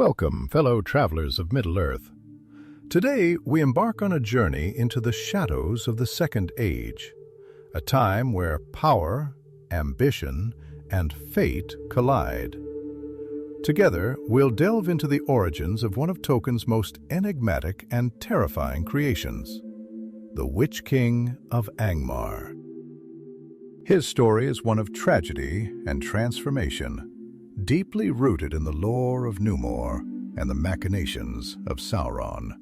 Welcome, fellow travelers of Middle-earth. Today, we embark on a journey into the shadows of the Second Age, a time where power, ambition, and fate collide. Together, we'll delve into the origins of one of Tolkien's most enigmatic and terrifying creations, the Witch-King of Angmar. His story is one of tragedy and transformation, deeply rooted in the lore of Númenor and the machinations of Sauron.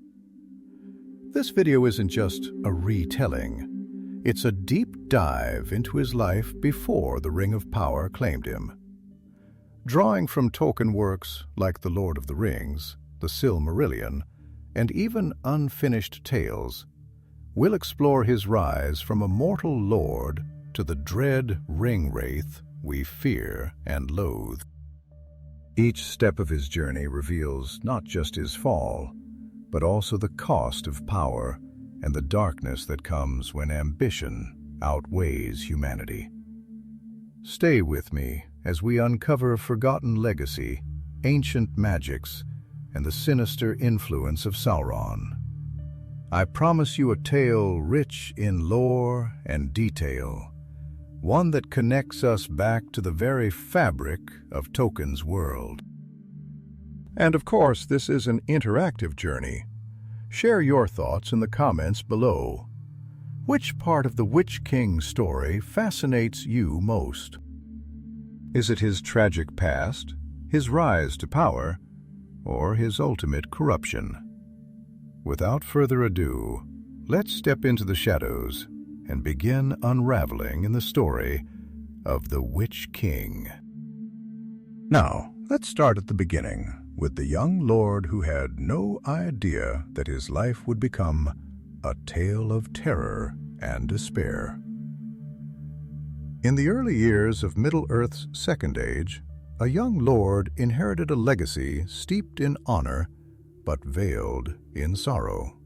This video isn't just a retelling. It's a deep dive into his life before the Ring of Power claimed him. Drawing from Tolkien works like The Lord of the Rings, The Silmarillion, and even unfinished tales, we'll explore his rise from a mortal lord to the dread ringwraith we fear and loathe. Each step of his journey reveals not just his fall, but also the cost of power and the darkness that comes when ambition outweighs humanity. Stay with me as we uncover a forgotten legacy, ancient magics, and the sinister influence of Sauron. I promise you a tale rich in lore and detail, one that connects us back to the very fabric of Tolkien's world. And of course, this is an interactive journey. Share your thoughts in the comments below. Which part of the Witch King story fascinates you most? Is it his tragic past, his rise to power, or his ultimate corruption? Without further ado, let's step into the shadows and begin unraveling in the story of the Witch King. Now, let's start at the beginning, with the young lord who had no idea that his life would become a tale of terror and despair. In the early years of Middle-earth's Second Age, a young lord inherited a legacy steeped in honor but veiled in sorrow.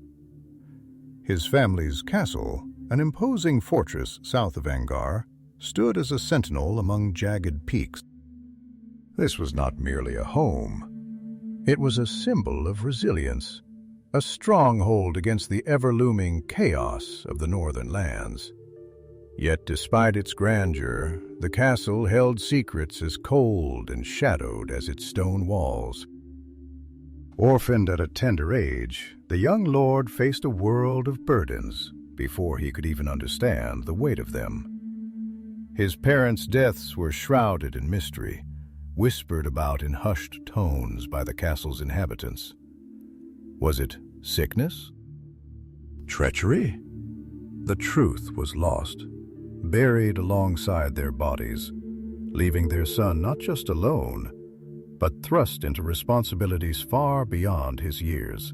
His family's castle, an imposing fortress south of Angmar, stood as a sentinel among jagged peaks. This was not merely a home. It was a symbol of resilience, a stronghold against the ever-looming chaos of the northern lands. Yet despite its grandeur, the castle held secrets as cold and shadowed as its stone walls. Orphaned at a tender age, the young lord faced a world of burdens before he could even understand the weight of them. His parents' deaths were shrouded in mystery, whispered about in hushed tones by the castle's inhabitants. Was it sickness? Treachery? The truth was lost, buried alongside their bodies, leaving their son not just alone, but thrust into responsibilities far beyond his years.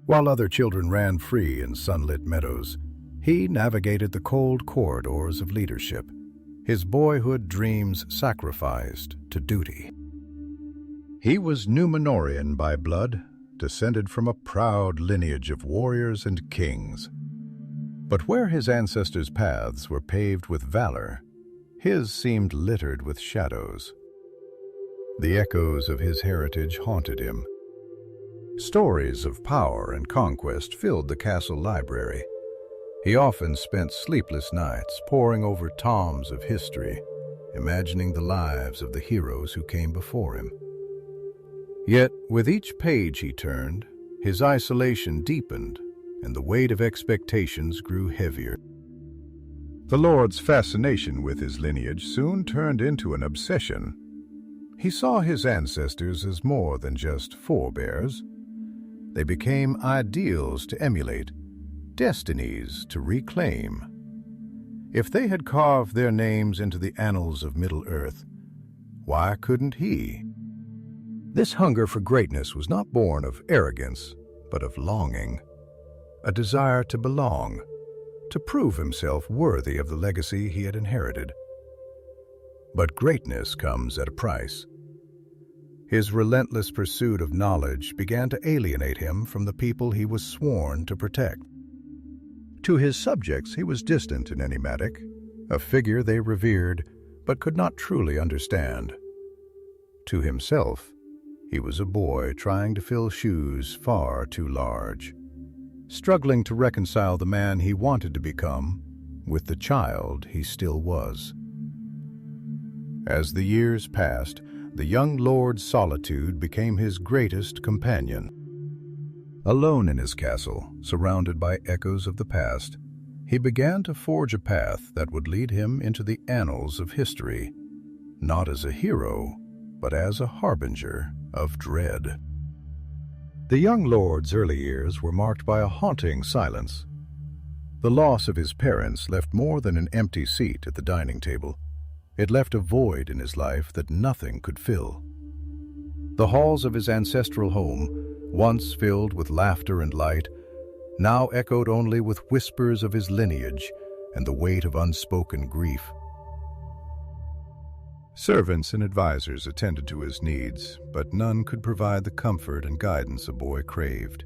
While other children ran free in sunlit meadows, he navigated the cold corridors of leadership, his boyhood dreams sacrificed to duty. He was Númenórean by blood, descended from a proud lineage of warriors and kings. But where his ancestors' paths were paved with valor, his seemed littered with shadows. The echoes of his heritage haunted him. Stories of power and conquest filled the castle library. He often spent sleepless nights poring over tomes of history, imagining the lives of the heroes who came before him. Yet, with each page he turned, his isolation deepened, and the weight of expectations grew heavier. The Lord's fascination with his lineage soon turned into an obsession. He saw his ancestors as more than just forebears. They became ideals to emulate, destinies to reclaim. If they had carved their names into the annals of Middle-earth, why couldn't he? This hunger for greatness was not born of arrogance, but of longing, a desire to belong, to prove himself worthy of the legacy he had inherited. But greatness comes at a price. His relentless pursuit of knowledge began to alienate him from the people he was sworn to protect. To his subjects, he was distant and enigmatic, a figure they revered but could not truly understand. To himself, He was a boy trying to fill shoes far too large, struggling to reconcile the man he wanted to become with the child he still was. As the years passed, the young lord's solitude became his greatest companion. Alone in his castle, surrounded by echoes of the past, he began to forge a path that would lead him into the annals of history, not as a hero, but as a harbinger of dread. The young lord's early years were marked by a haunting silence. The loss of his parents left more than an empty seat at the dining table. It left a void in his life that nothing could fill. The halls of his ancestral home, once filled with laughter and light, now echoed only with whispers of his lineage and the weight of unspoken grief. Servants and advisors attended to his needs, but none could provide the comfort and guidance a boy craved.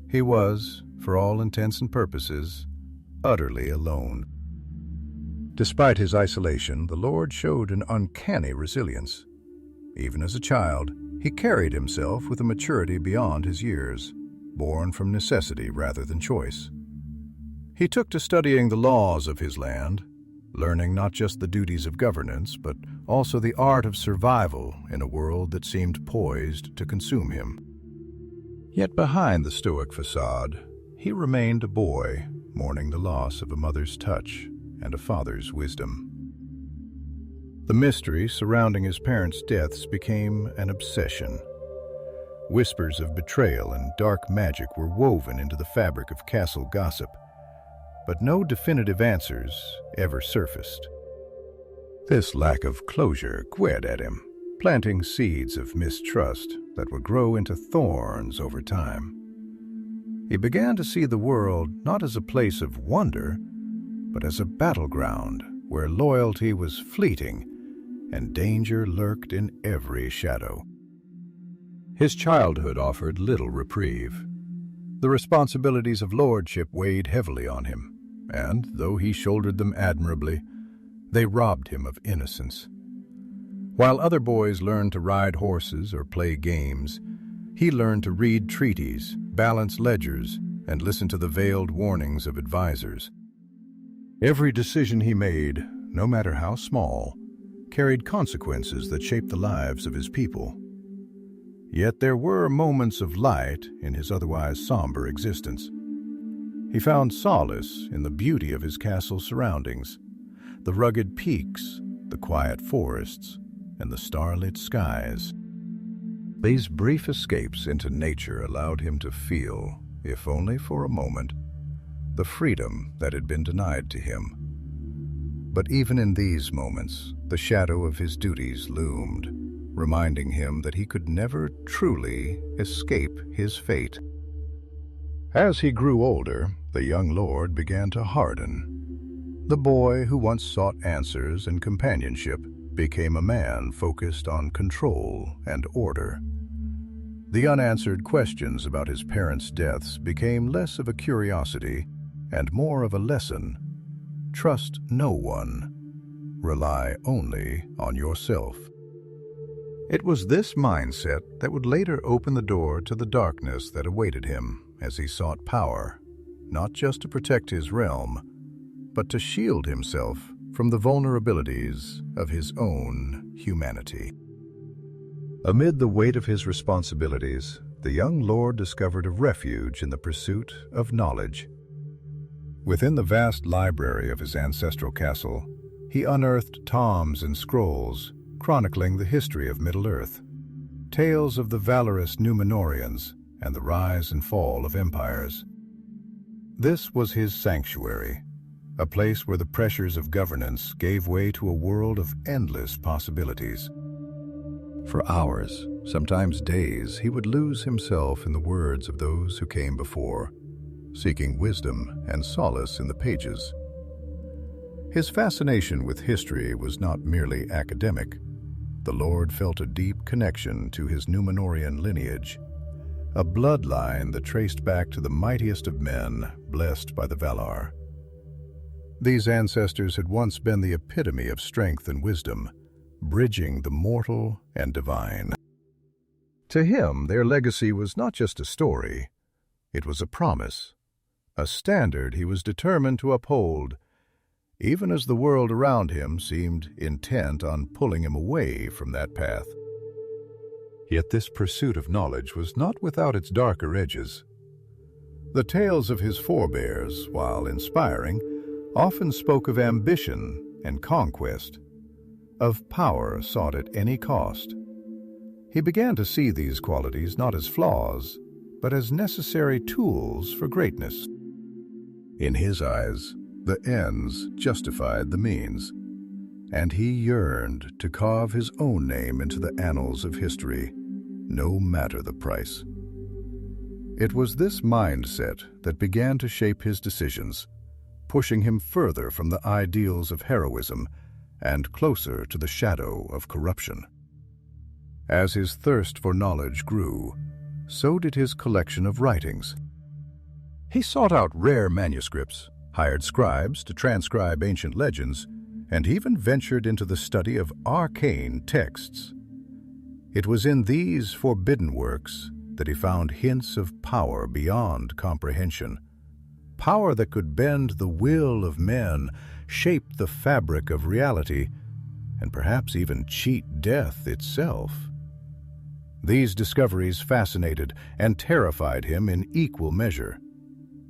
He was, for all intents and purposes, utterly alone. Despite his isolation, the Lord showed an uncanny resilience. Even as a child, he carried himself with a maturity beyond his years, born from necessity rather than choice. He took to studying the laws of his land, learning not just the duties of governance, but also the art of survival in a world that seemed poised to consume him. Yet behind the stoic facade, he remained a boy, mourning the loss of a mother's touch and a father's wisdom. The mystery surrounding his parents' deaths became an obsession. Whispers of betrayal and dark magic were woven into the fabric of castle gossip, but no definitive answers ever surfaced. This lack of closure gnawed at him, planting seeds of mistrust that would grow into thorns over time. He began to see the world not as a place of wonder, but as a battleground where loyalty was fleeting and danger lurked in every shadow. His childhood offered little reprieve. The responsibilities of lordship weighed heavily on him, and, though he shouldered them admirably, they robbed him of innocence. While other boys learned to ride horses or play games, he learned to read treaties, balance ledgers, and listen to the veiled warnings of advisors. Every decision he made, no matter how small, carried consequences that shaped the lives of his people. Yet there were moments of light in his otherwise somber existence. He found solace in the beauty of his castle surroundings, the rugged peaks, the quiet forests, and the starlit skies. These brief escapes into nature allowed him to feel, if only for a moment, the freedom that had been denied to him. But even in these moments, the shadow of his duties loomed, reminding him that he could never truly escape his fate. As he grew older, the young lord began to harden. The boy who once sought answers and companionship became a man focused on control and order. The unanswered questions about his parents' deaths became less of a curiosity and more of a lesson. Trust no one. Rely only on yourself. It was this mindset that would later open the door to the darkness that awaited him as he sought power, not just to protect his realm, but to shield himself from the vulnerabilities of his own humanity. Amid the weight of his responsibilities, the young lord discovered a refuge in the pursuit of knowledge. Within the vast library of his ancestral castle, he unearthed tomes and scrolls chronicling the history of Middle-earth, tales of the valorous Númenóreans and the rise and fall of empires. This was his sanctuary, a place where the pressures of governance gave way to a world of endless possibilities. For hours, sometimes days, he would lose himself in the words of those who came before, seeking wisdom and solace in the pages. His fascination with history was not merely academic. The Lord felt a deep connection to his Númenórean lineage, a bloodline that traced back to the mightiest of men blessed by the Valar. These ancestors had once been the epitome of strength and wisdom, bridging the mortal and divine. To him, their legacy was not just a story, it was a promise, a standard he was determined to uphold, even as the world around him seemed intent on pulling him away from that path. Yet this pursuit of knowledge was not without its darker edges. The tales of his forebears, while inspiring, often spoke of ambition and conquest, of power sought at any cost. He began to see these qualities not as flaws, but as necessary tools for greatness. In his eyes, the ends justified the means, and he yearned to carve his own name into the annals of history, no matter the price. It was this mindset that began to shape his decisions, pushing him further from the ideals of heroism and closer to the shadow of corruption. As his thirst for knowledge grew, so did his collection of writings. He sought out rare manuscripts, hired scribes to transcribe ancient legends, and even ventured into the study of arcane texts. It was in these forbidden works that he found hints of power beyond comprehension, power that could bend the will of men, shape the fabric of reality, and perhaps even cheat death itself. These discoveries fascinated and terrified him in equal measure,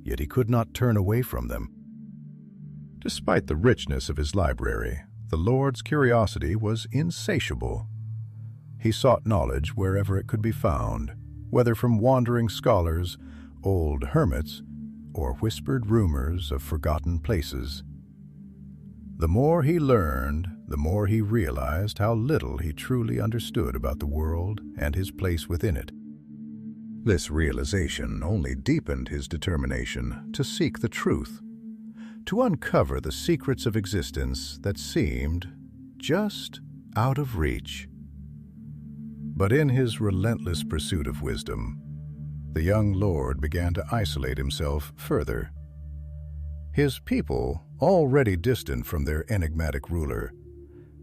yet he could not turn away from them. Despite the richness of his library, the Lord's curiosity was insatiable. He sought knowledge wherever it could be found, whether from wandering scholars, old hermits, or whispered rumors of forgotten places. The more he learned, the more he realized how little he truly understood about the world and his place within it. This realization only deepened his determination to seek the truth, to uncover the secrets of existence that seemed just out of reach. But in his relentless pursuit of wisdom, the young lord began to isolate himself further. His people, already distant from their enigmatic ruler,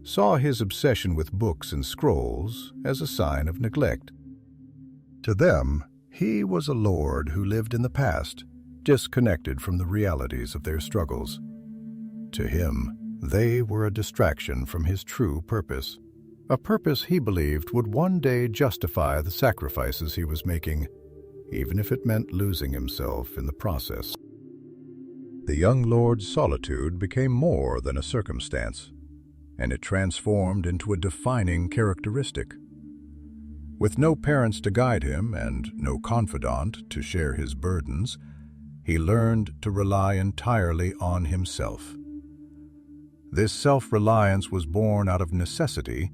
saw his obsession with books and scrolls as a sign of neglect. To them, he was a lord who lived in the past, disconnected from the realities of their struggles. To him, they were a distraction from his true purpose, a purpose he believed would one day justify the sacrifices he was making, even if it meant losing himself in the process. The young lord's solitude became more than a circumstance, and it transformed into a defining characteristic. With no parents to guide him and no confidant to share his burdens, he learned to rely entirely on himself. This self-reliance was born out of necessity,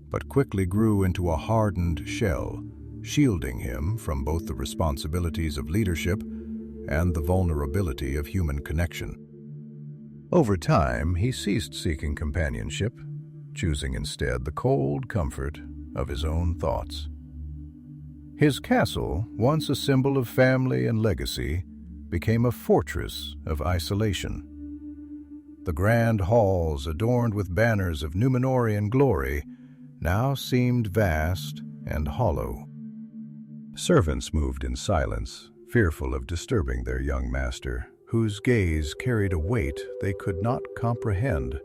but quickly grew into a hardened shell, shielding him from both the responsibilities of leadership and the vulnerability of human connection. Over time, he ceased seeking companionship, choosing instead the cold comfort of his own thoughts. His castle, once a symbol of family and legacy, became a fortress of isolation. The grand halls, adorned with banners of Númenórean glory, now seemed vast and hollow. Servants moved in silence, fearful of disturbing their young master, whose gaze carried a weight they could not comprehend.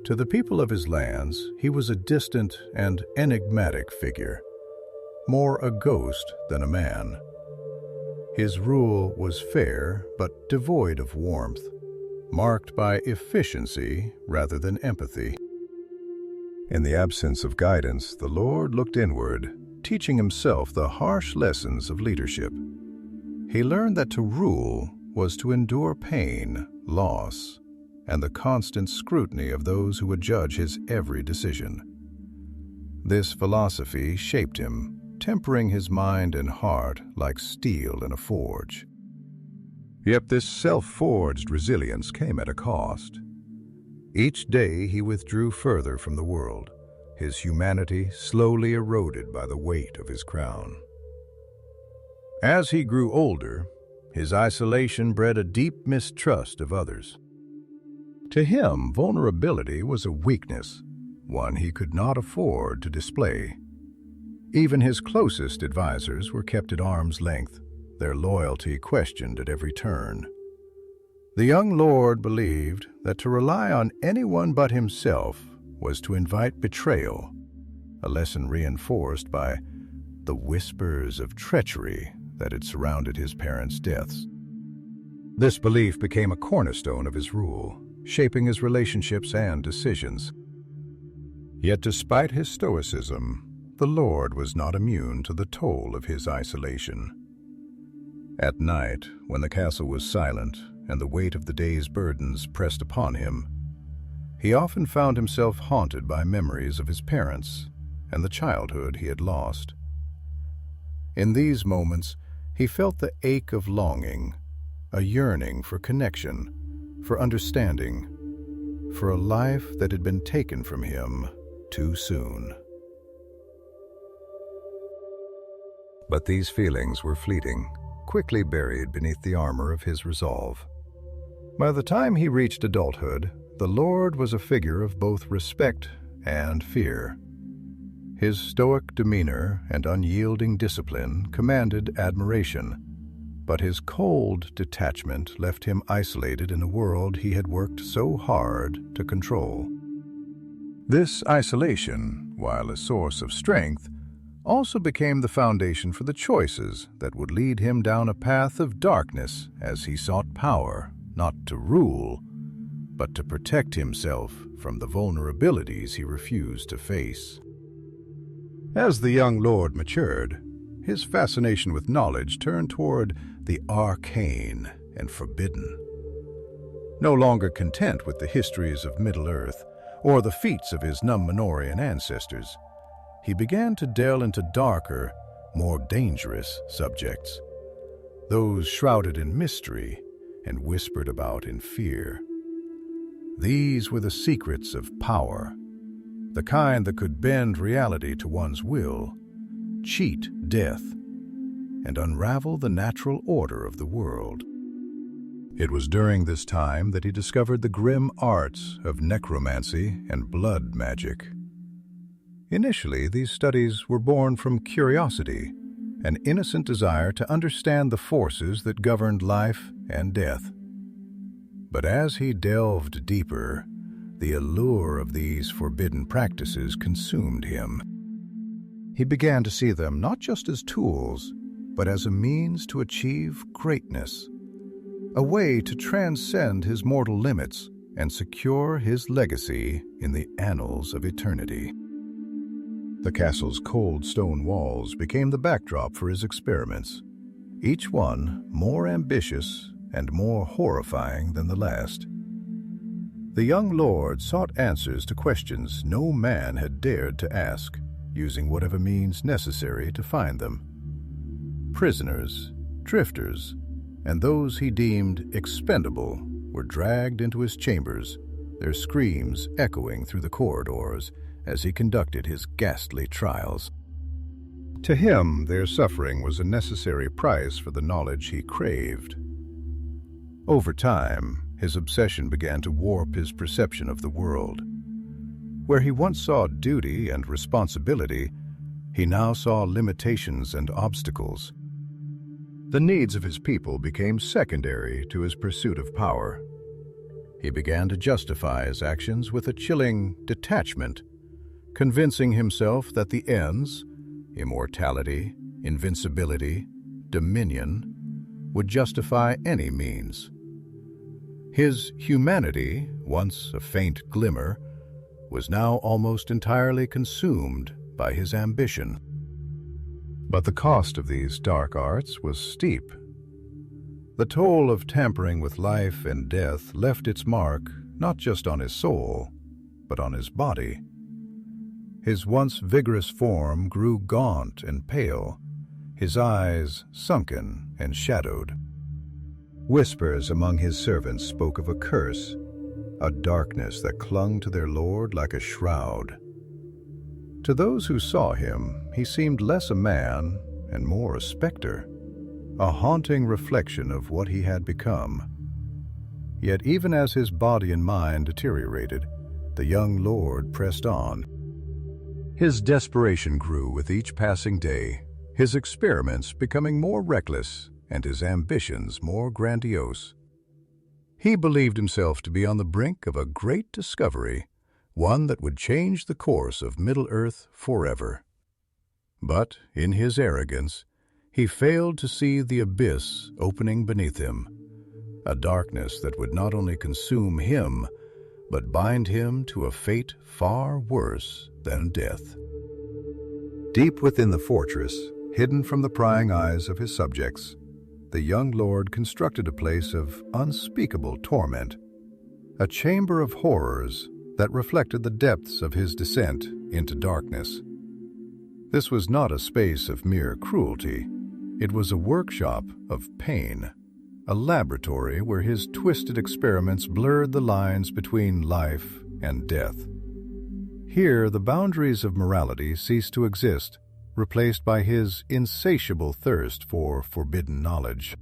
To the people of his lands, he was a distant and enigmatic figure, more a ghost than a man. His rule was fair but devoid of warmth, marked by efficiency rather than empathy. In the absence of guidance, the Lord looked inward, teaching himself the harsh lessons of leadership. He learned that to rule was to endure pain, loss, and the constant scrutiny of those who would judge his every decision. This philosophy shaped him, tempering his mind and heart like steel in a forge. Yet this self-forged resilience came at a cost. Each day he withdrew further from the world, his humanity slowly eroded by the weight of his crown. As he grew older, his isolation bred a deep mistrust of others. To him, vulnerability was a weakness, one he could not afford to display. Even his closest advisors were kept at arm's length, their loyalty questioned at every turn. The young lord believed that to rely on anyone but himself was to invite betrayal, a lesson reinforced by the whispers of treachery that had surrounded his parents' deaths. This belief became a cornerstone of his rule, shaping his relationships and decisions. Yet despite his stoicism, the Lord was not immune to the toll of his isolation. At night, when the castle was silent and the weight of the day's burdens pressed upon him, he often found himself haunted by memories of his parents and the childhood he had lost. In these moments, he felt the ache of longing, a yearning for connection, for understanding, for a life that had been taken from him too soon. But these feelings were fleeting, quickly buried beneath the armor of his resolve. By the time he reached adulthood, the Lord was a figure of both respect and fear. His stoic demeanor and unyielding discipline commanded admiration, but his cold detachment left him isolated in a world he had worked so hard to control. This isolation, while a source of strength, also became the foundation for the choices that would lead him down a path of darkness as he sought power, not to rule, but to protect himself from the vulnerabilities he refused to face. As the young lord matured, his fascination with knowledge turned toward the arcane and forbidden. No longer content with the histories of Middle-earth or the feats of his Númenórean ancestors, he began to delve into darker, more dangerous subjects, those shrouded in mystery and whispered about in fear. These were the secrets of power, the kind that could bend reality to one's will, cheat death, and unravel the natural order of the world. It was during this time that he discovered the grim arts of necromancy and blood magic. Initially, these studies were born from curiosity, an innocent desire to understand the forces that governed life and death. But as he delved deeper, the allure of these forbidden practices consumed him. He began to see them not just as tools, but as a means to achieve greatness, a way to transcend his mortal limits and secure his legacy in the annals of eternity. The castle's cold stone walls became the backdrop for his experiments, each one more ambitious and more horrifying than the last. The young lord sought answers to questions no man had dared to ask, using whatever means necessary to find them. Prisoners, drifters, and those he deemed expendable were dragged into his chambers, their screams echoing through the corridors as he conducted his ghastly trials. To him, their suffering was a necessary price for the knowledge he craved. Over time, his obsession began to warp his perception of the world. Where he once saw duty and responsibility, he now saw limitations and obstacles. The needs of his people became secondary to his pursuit of power. He began to justify his actions with a chilling detachment, convincing himself that the ends, immortality, invincibility, dominion, would justify any means. His humanity, once a faint glimmer, was now almost entirely consumed by his ambition. But the cost of these dark arts was steep. The toll of tampering with life and death left its mark not just on his soul, but on his body. His once vigorous form grew gaunt and pale, his eyes sunken and shadowed. Whispers among his servants spoke of a curse, a darkness that clung to their lord like a shroud. To those who saw him, he seemed less a man and more a specter, a haunting reflection of what he had become. Yet even as his body and mind deteriorated, the young lord pressed on. His desperation grew with each passing day, his experiments becoming more reckless and his ambitions more grandiose. He believed himself to be on the brink of a great discovery, one that would change the course of Middle-earth forever. But in his arrogance, he failed to see the abyss opening beneath him, a darkness that would not only consume him, but bind him to a fate far worse than death. Deep within the fortress, hidden from the prying eyes of his subjects, the young lord constructed a place of unspeakable torment, a chamber of horrors that reflected the depths of his descent into darkness. This was not a space of mere cruelty. It was a workshop of pain, a laboratory where his twisted experiments blurred the lines between life and death. Here, the boundaries of morality ceased to exist, replaced by his insatiable thirst for forbidden knowledge.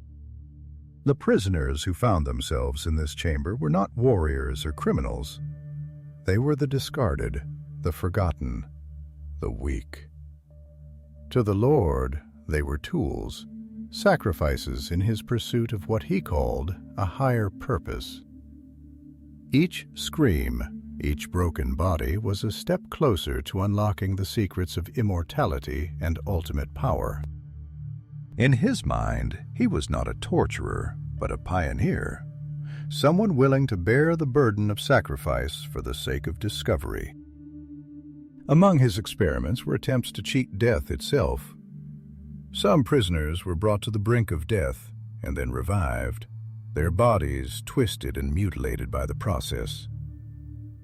The prisoners who found themselves in this chamber were not warriors or criminals. They were the discarded, the forgotten, the weak. To the Lord, they were tools, sacrifices in his pursuit of what he called a higher purpose. Each scream, each broken body was a step closer to unlocking the secrets of immortality and ultimate power. In his mind, he was not a torturer, but a pioneer, someone willing to bear the burden of sacrifice for the sake of discovery. Among his experiments were attempts to cheat death itself. Some prisoners were brought to the brink of death and then revived, their bodies twisted and mutilated by the process.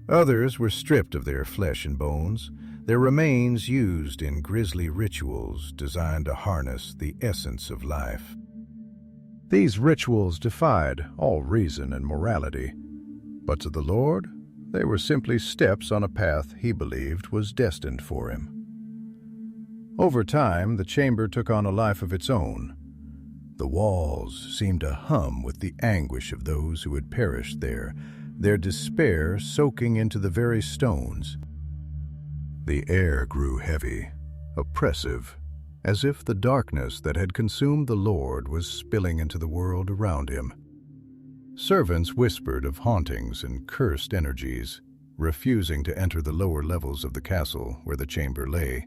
Others were stripped of their flesh and bones, their remains used in grisly rituals designed to harness the essence of life. These rituals defied all reason and morality, but to the Lord, they were simply steps on a path he believed was destined for him. Over time, the chamber took on a life of its own. The walls seemed to hum with the anguish of those who had perished there, their despair soaking into the very stones. The air grew heavy, oppressive, as if the darkness that had consumed the Lord was spilling into the world around him. Servants whispered of hauntings and cursed energies, refusing to enter the lower levels of the castle where the chamber lay.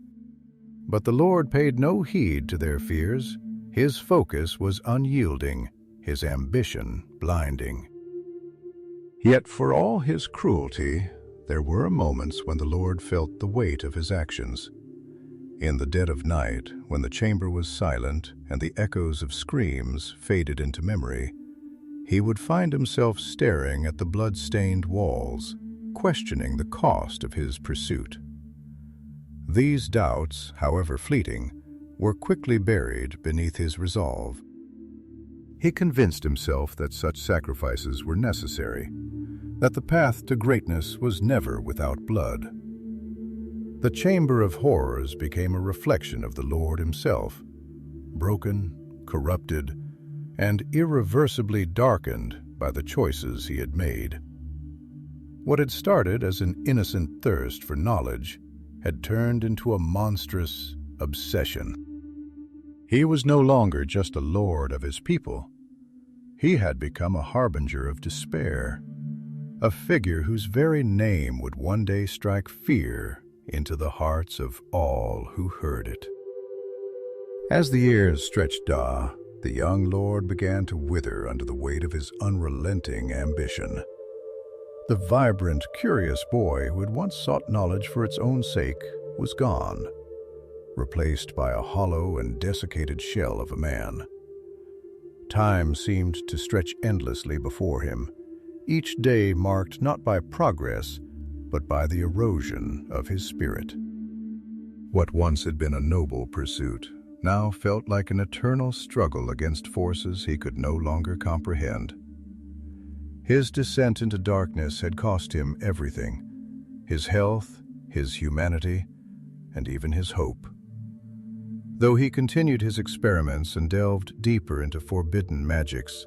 But the Lord paid no heed to their fears. His focus was unyielding, his ambition blinding. Yet for all his cruelty, there were moments when the Lord felt the weight of his actions. In the dead of night, when the chamber was silent and the echoes of screams faded into memory, he would find himself staring at the blood-stained walls, questioning the cost of his pursuit. These doubts, however fleeting, were quickly buried beneath his resolve. He convinced himself that such sacrifices were necessary, that the path to greatness was never without blood. The Chamber of Horrors became a reflection of the Lord himself, broken, corrupted, and irreversibly darkened by the choices he had made. What had started as an innocent thirst for knowledge had turned into a monstrous obsession. He was no longer just a lord of his people. He had become a harbinger of despair, a figure whose very name would one day strike fear into the hearts of all who heard it. As the years stretched by, the young lord began to wither under the weight of his unrelenting ambition. The vibrant, curious boy who had once sought knowledge for its own sake was gone, replaced by a hollow and desiccated shell of a man. Time seemed to stretch endlessly before him, each day marked not by progress, but by the erosion of his spirit. What once had been a noble pursuit now felt like an eternal struggle against forces he could no longer comprehend. His descent into darkness had cost him everything: his health, his humanity, and even his hope. Though he continued his experiments and delved deeper into forbidden magics,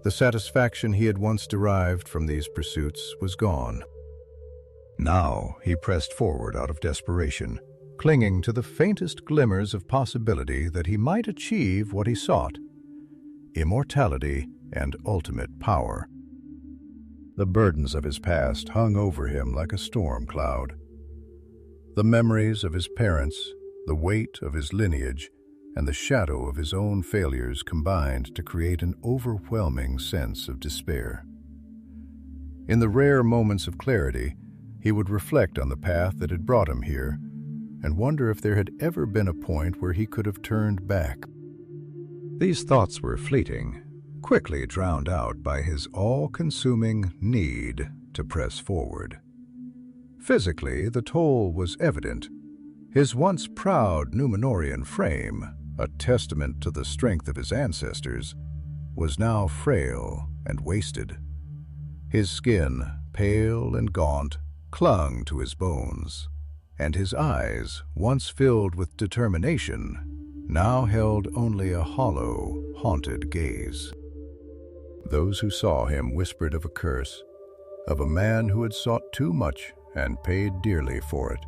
the satisfaction he had once derived from these pursuits was gone. Now he pressed forward out of desperation, clinging to the faintest glimmers of possibility that he might achieve what he sought: immortality and ultimate power. The burdens of his past hung over him like a storm cloud. The memories of his parents, the weight of his lineage, and the shadow of his own failures combined to create an overwhelming sense of despair. In the rare moments of clarity, he would reflect on the path that had brought him here and wonder if there had ever been a point where he could have turned back. These thoughts were fleeting, quickly drowned out by his all-consuming need to press forward. Physically, the toll was evident. His once proud Númenórean frame, a testament to the strength of his ancestors, was now frail and wasted. His skin, pale and gaunt, clung to his bones, and his eyes, once filled with determination, now held only a hollow, haunted gaze. Those who saw him whispered of a curse, of a man who had sought too much and paid dearly for it.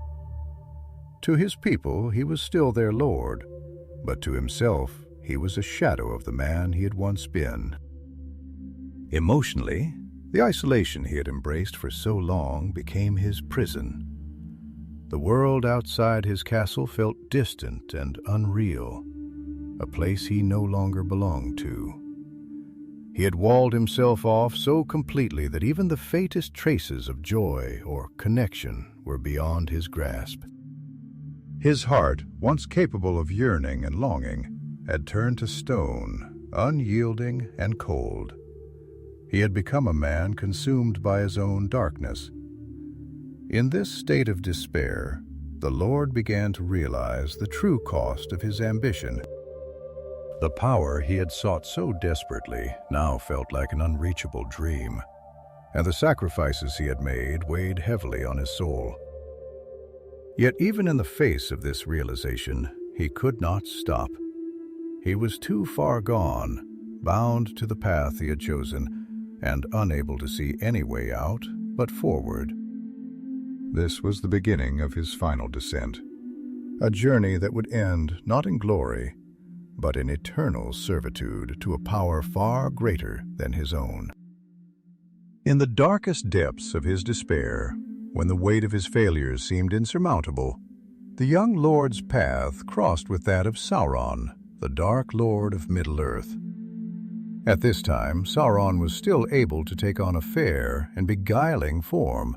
To his people, he was still their lord, but to himself, he was a shadow of the man he had once been. Emotionally, the isolation he had embraced for so long became his prison. The world outside his castle felt distant and unreal, a place he no longer belonged to. He had walled himself off so completely that even the faintest traces of joy or connection were beyond his grasp. His heart, once capable of yearning and longing, had turned to stone, unyielding and cold. He had become a man consumed by his own darkness. In this state of despair, the Lord began to realize the true cost of his ambition. The power he had sought so desperately now felt like an unreachable dream, and the sacrifices he had made weighed heavily on his soul. Yet even in the face of this realization, he could not stop. He was too far gone, bound to the path he had chosen, and unable to see any way out but forward. This was the beginning of his final descent, a journey that would end not in glory, but in eternal servitude to a power far greater than his own. In the darkest depths of his despair, when the weight of his failures seemed insurmountable, the young lord's path crossed with that of Sauron, the Dark Lord of Middle-earth. At this time, Sauron was still able to take on a fair and beguiling form,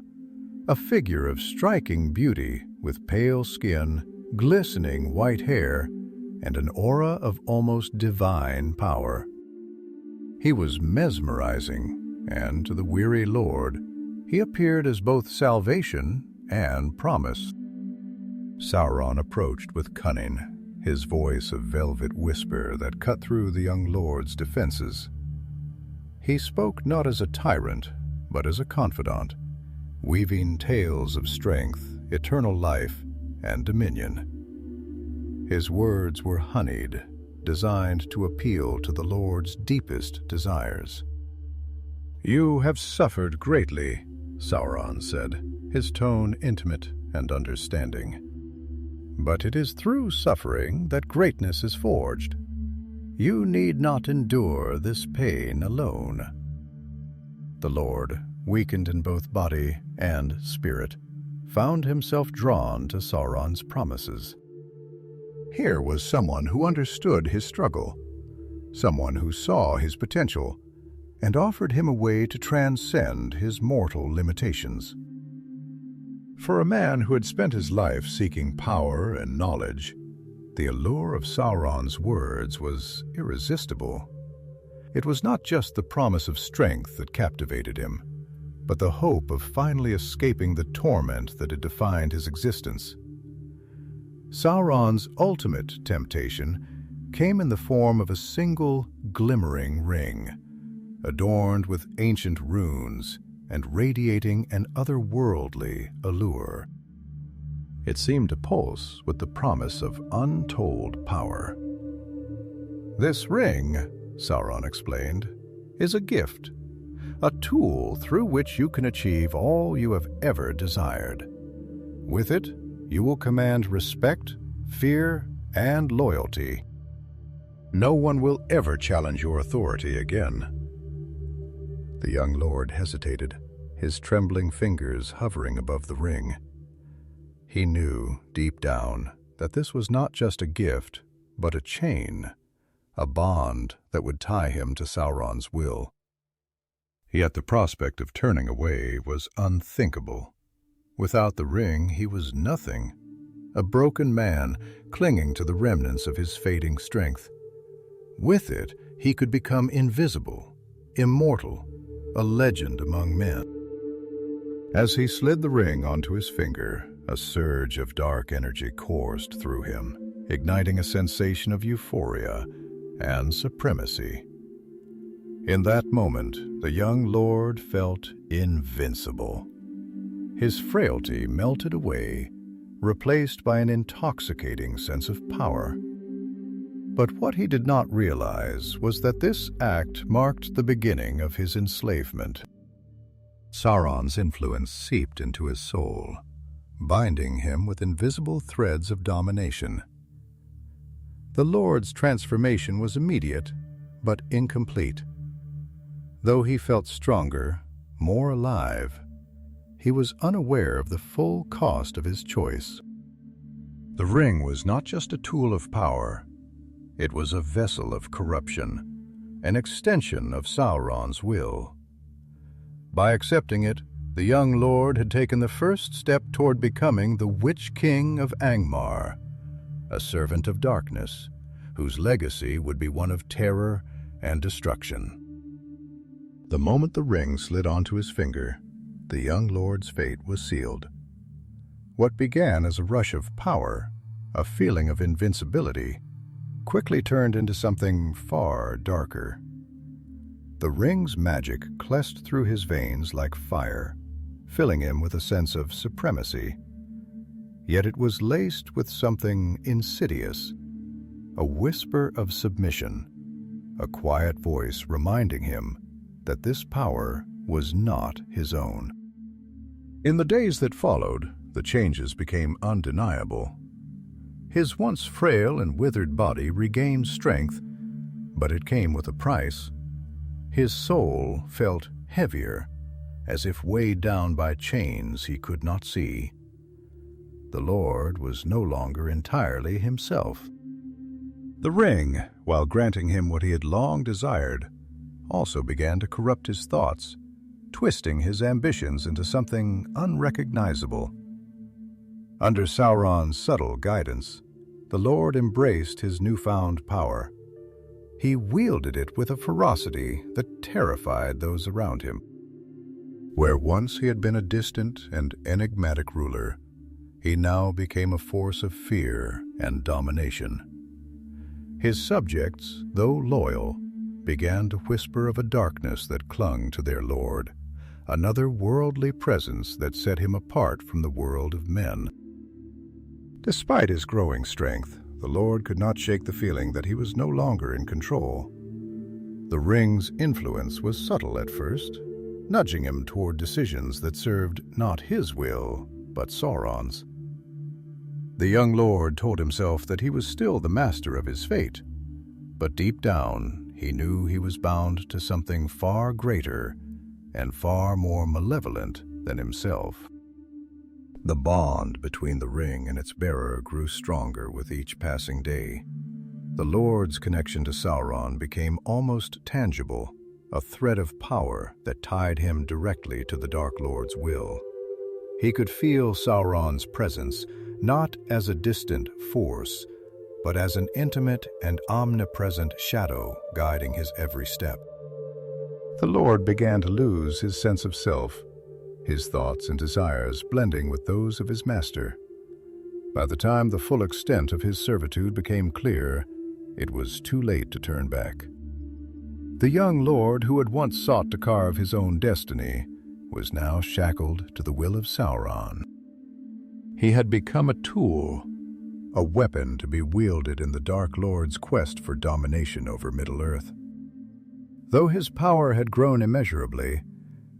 a figure of striking beauty with pale skin, glistening white hair, and an aura of almost divine power. He was mesmerizing, and to the weary lord, he appeared as both salvation and promise. Sauron approached with cunning, his voice a velvet whisper that cut through the young lord's defenses. He spoke not as a tyrant, but as a confidant, weaving tales of strength, eternal life, and dominion. His words were honeyed, designed to appeal to the Lord's deepest desires. "You have suffered greatly," Sauron said, his tone intimate and understanding. "But it is through suffering that greatness is forged. You need not endure this pain alone." The Lord, weakened in both body and spirit, found himself drawn to Sauron's promises. Here was someone who understood his struggle, someone who saw his potential, and offered him a way to transcend his mortal limitations. For a man who had spent his life seeking power and knowledge, the allure of Sauron's words was irresistible. It was not just the promise of strength that captivated him, but the hope of finally escaping the torment that had defined his existence. Sauron's ultimate temptation came in the form of a single glimmering ring, adorned with ancient runes and radiating an otherworldly allure. It seemed to pulse with the promise of untold power. "This ring," Sauron explained, "is a gift, a tool through which you can achieve all you have ever desired. With it, you will command respect, fear, and loyalty. No one will ever challenge your authority again." The young lord hesitated, his trembling fingers hovering above the ring. He knew, deep down, that this was not just a gift, but a chain, a bond that would tie him to Sauron's will. Yet the prospect of turning away was unthinkable. Without the ring, he was nothing, a broken man clinging to the remnants of his fading strength. With it, he could become invisible, immortal, a legend among men. As he slid the ring onto his finger, a surge of dark energy coursed through him, igniting a sensation of euphoria and supremacy. In that moment, the young lord felt invincible. His frailty melted away, replaced by an intoxicating sense of power. But what he did not realize was that this act marked the beginning of his enslavement. Sauron's influence seeped into his soul, binding him with invisible threads of domination. The Lord's transformation was immediate, but incomplete. Though he felt stronger, more alive, he was unaware of the full cost of his choice. The ring was not just a tool of power, it was a vessel of corruption, an extension of Sauron's will. By accepting it, the young lord had taken the first step toward becoming the Witch-King of Angmar, a servant of darkness, whose legacy would be one of terror and destruction. The moment the ring slid onto his finger, the young lord's fate was sealed. What began as a rush of power, a feeling of invincibility, quickly turned into something far darker. The ring's magic cleft through his veins like fire, filling him with a sense of supremacy. Yet it was laced with something insidious, a whisper of submission, a quiet voice reminding him that this power was not his own. In the days that followed, the changes became undeniable. His once frail and withered body regained strength, but it came with a price. His soul felt heavier, as if weighed down by chains he could not see. The Lord was no longer entirely himself. The ring, while granting him what he had long desired, also began to corrupt his thoughts, twisting his ambitions into something unrecognizable. Under Sauron's subtle guidance, the Lord embraced his newfound power. He wielded it with a ferocity that terrified those around him. Where once he had been a distant and enigmatic ruler, he now became a force of fear and domination. His subjects, though loyal, began to whisper of a darkness that clung to their lord, another worldly presence that set him apart from the world of men. Despite his growing strength, the Lord could not shake the feeling that he was no longer in control. The ring's influence was subtle at first, nudging him toward decisions that served not his will, but Sauron's. The young lord told himself that he was still the master of his fate, but deep down he knew he was bound to something far greater and far more malevolent than himself. The bond between the ring and its bearer grew stronger with each passing day. The Lord's connection to Sauron became almost tangible, a thread of power that tied him directly to the Dark Lord's will. He could feel Sauron's presence not as a distant force, but as an intimate and omnipresent shadow guiding his every step. The Lord began to lose his sense of self, his thoughts and desires blending with those of his master. By the time the full extent of his servitude became clear, it was too late to turn back. The young lord who had once sought to carve his own destiny was now shackled to the will of Sauron. He had become a tool, a weapon to be wielded in the Dark Lord's quest for domination over Middle-earth. Though his power had grown immeasurably,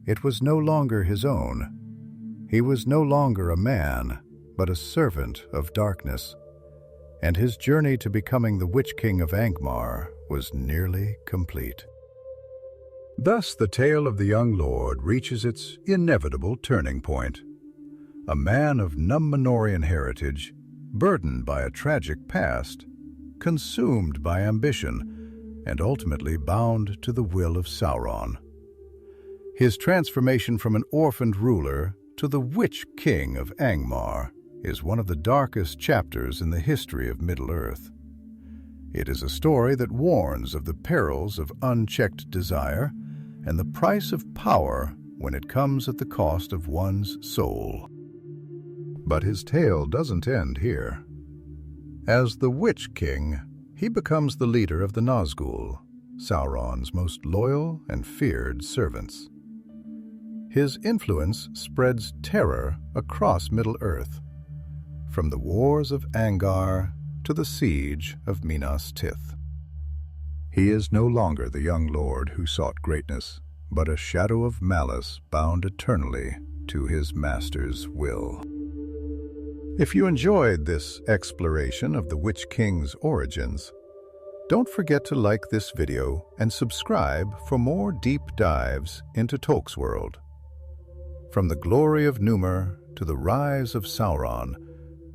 it was no longer his own. He was no longer a man, but a servant of darkness, and his journey to becoming the Witch-King of Angmar was nearly complete. Thus the tale of the young lord reaches its inevitable turning point. A man of Númenórean heritage, burdened by a tragic past, consumed by ambition, and ultimately bound to the will of Sauron. His transformation from an orphaned ruler to the Witch-King of Angmar is one of the darkest chapters in the history of Middle-earth. It is a story that warns of the perils of unchecked desire and the price of power when it comes at the cost of one's soul. But his tale doesn't end here. As the Witch-King, he becomes the leader of the Nazgûl, Sauron's most loyal and feared servants. His influence spreads terror across Middle-earth, from the wars of Angar to the siege of Minas Tirith. He is no longer the young lord who sought greatness, but a shadow of malice bound eternally to his master's will. If you enjoyed this exploration of the Witch-King's origins, don't forget to like this video and subscribe for more deep dives into Tolkien's world. From the glory of Númenor to the rise of Sauron,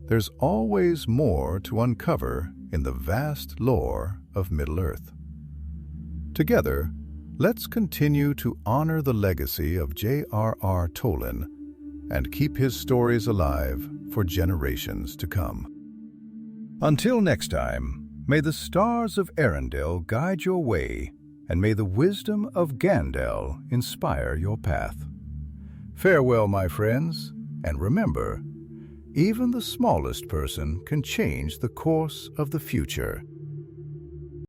there's always more to uncover in the vast lore of Middle-earth. Together, let's continue to honor the legacy of J.R.R. Tolkien and keep his stories alive for generations to come. Until next time, may the stars of Arendelle guide your way, and may the wisdom of Gandalf inspire your path. Farewell, my friends, and remember, even the smallest person can change the course of the future.